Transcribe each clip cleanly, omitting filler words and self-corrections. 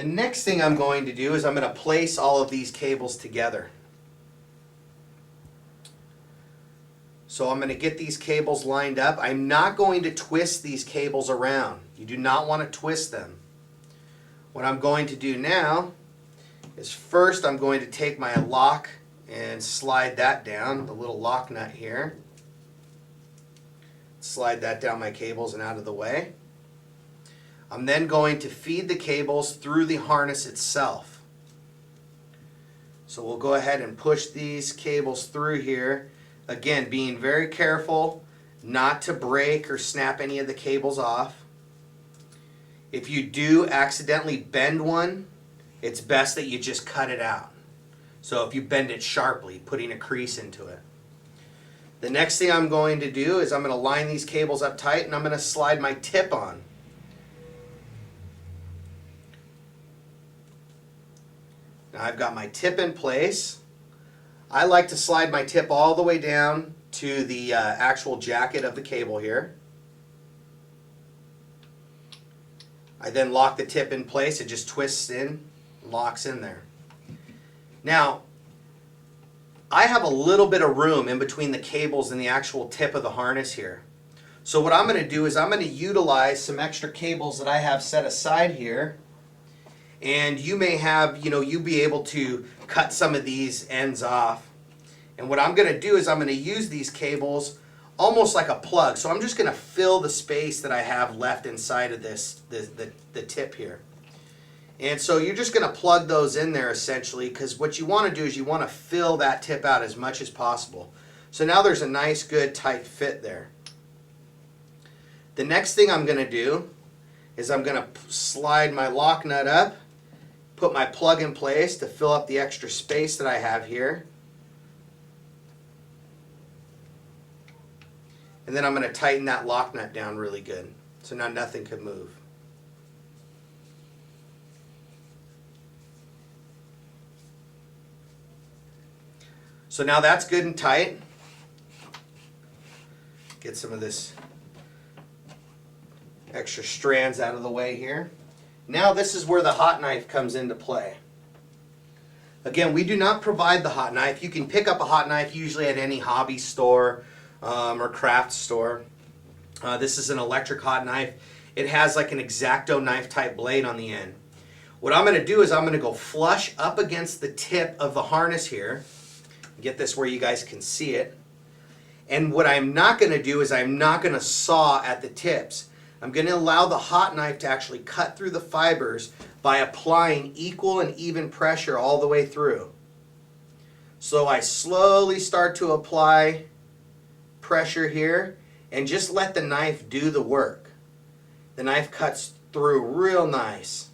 The next thing I'm going to do is I'm going to place all of these cables together. So I'm going to get these cables lined up. I'm not going to twist these cables around. You do not want to twist them. What I'm going to do now is first I'm going to take my lock and slide that down, the little lock nut here. Slide that down my cables and out of the way. I'm then going to feed the cables through the harness itself. So we'll go ahead and push these cables through here. Again, being very careful not to break or snap any of the cables off. If you do accidentally bend one, it's best that you just cut it out. So if you bend it sharply, putting a crease into it. The next thing I'm going to do is I'm going to line these cables up tight and I'm going to slide my tip on. Now I've got my tip in place. I like to slide my tip all the way down to the actual jacket of the cable here. I then lock the tip in place. It just twists in, locks in there. Now, I have a little bit of room in between the cables and the actual tip of the harness here. So what I'm going to do is I'm going to utilize some extra cables that I have set aside here. And you may have, you'll be able to cut some of these ends off. And what I'm going to do is I'm going to use these cables almost like a plug. So I'm just going to fill the space that I have left inside of this, the tip here. And so you're just going to plug those in there essentially, because what you want to do is you want to fill that tip out as much as possible. So now there's a nice, good, tight fit there. The next thing I'm going to do is I'm going to slide my lock nut up, put my plug in place to fill up the extra space that I have here. And then I'm going to tighten that lock nut down really good, so now nothing can move. So now that's good and tight. Get some of this extra strands out of the way here. Now this is where the hot knife comes into play. Again, we do not provide the hot knife. You can pick up a hot knife usually at any hobby store or craft store. This is an electric hot knife. It has like an X-Acto knife type blade on the end. What I'm going to do is I'm going to go flush up against the tip of the harness here. Get this where you guys can see it. And what I'm not going to do is I'm not going to saw at the tips. I'm going to allow the hot knife to actually cut through the fibers by applying equal and even pressure all the way through. So I slowly start to apply pressure here and just let the knife do the work. The knife cuts through real nice.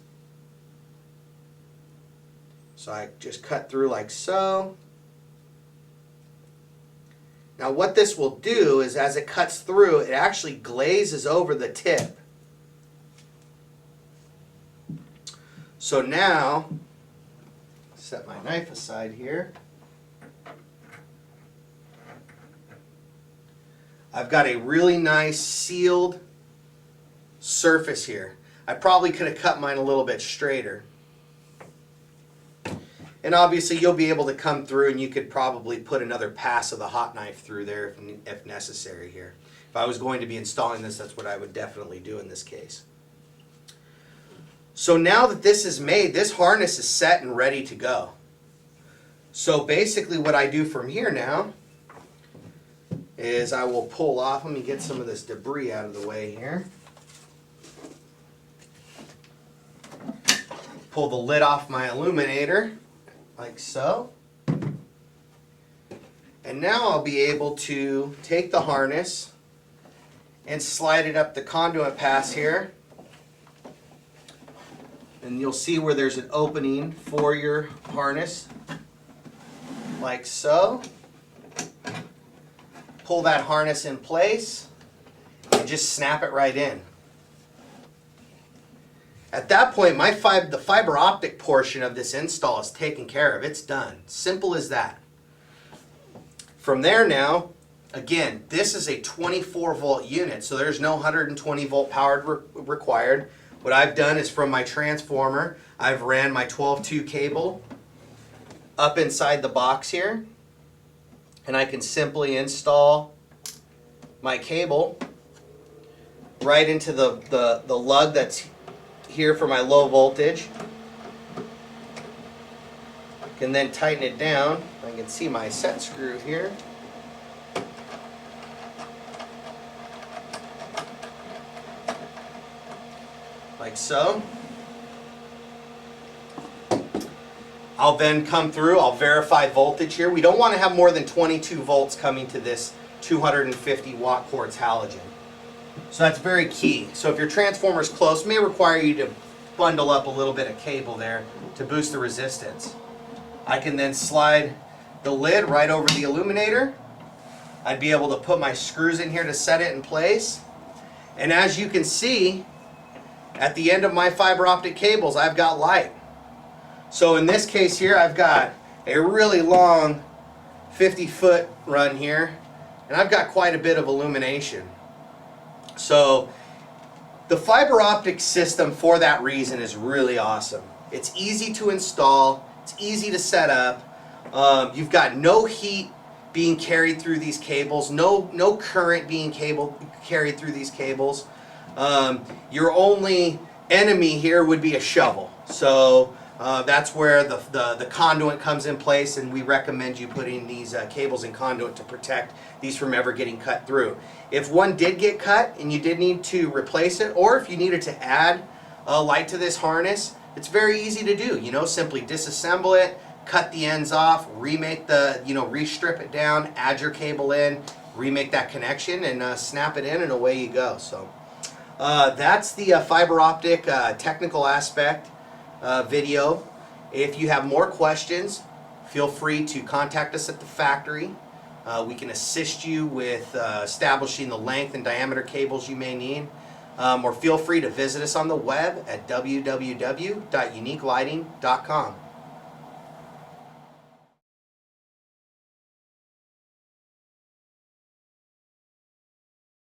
So I just cut through like so. Now what this will do is as it cuts through, it actually glazes over the tip. So now, set my knife aside here. I've got a really nice sealed surface here. I probably could have cut mine a little bit straighter. And obviously you'll be able to come through and you could probably put another pass of the hot knife through there if necessary here. If I was going to be installing this, that's what I would definitely do in this case. So now that this is made, this harness is set and ready to go. So basically what I do from here now is I will pull off, let me get some of this debris out of the way here. Pull the lid off my illuminator. Like so. And now I'll be able to take the harness and slide it up the conduit pass here. And you'll see where there's an opening for your harness. Like so. Pull that harness in place and just snap it right in. At that point, the fiber optic portion of this install is taken care of. It's done. Simple as that. From there now, again, this is a 24 volt unit, so there's no 120 volt power required. What I've done is from my transformer, I've ran my 12-2 cable up inside the box here, and I can simply install my cable right into the lug that's here for my low voltage. Can then tighten it down. I can see my set screw here. Like so. I'll then come through, I'll verify voltage here. We don't want to have more than 22 volts coming to this 250 watt quartz halogen. So that's very key. So if your transformer is close, it may require you to bundle up a little bit of cable there to boost the resistance. I can then slide the lid right over the illuminator. I'd be able to put my screws in here to set it in place. And as you can see, at the end of my fiber optic cables, I've got light. So in this case here, I've got a really long 50-foot run here, and I've got quite a bit of illumination. So the fiber optic system, for that reason, is really awesome. It's easy to install, it's easy to set up. You've got no heat being carried through these cables, no current being carried through these cables. Your only enemy here would be a shovel. So that's where the conduit comes in place, and we recommend you putting these cables in conduit to protect these from ever getting cut through. If one did get cut and you did need to replace it, or if you needed to add light to this harness, it's very easy to do. You know, simply disassemble it, cut the ends off, remake the, restrip it down, add your cable in, remake that connection, and snap it in, and away you go. So that's the fiber optic technical aspect video. If you have more questions, feel free to contact us at the factory. We can assist you with establishing the length and diameter cables you may need. Or feel free to visit us on the web at www.uniquelighting.com.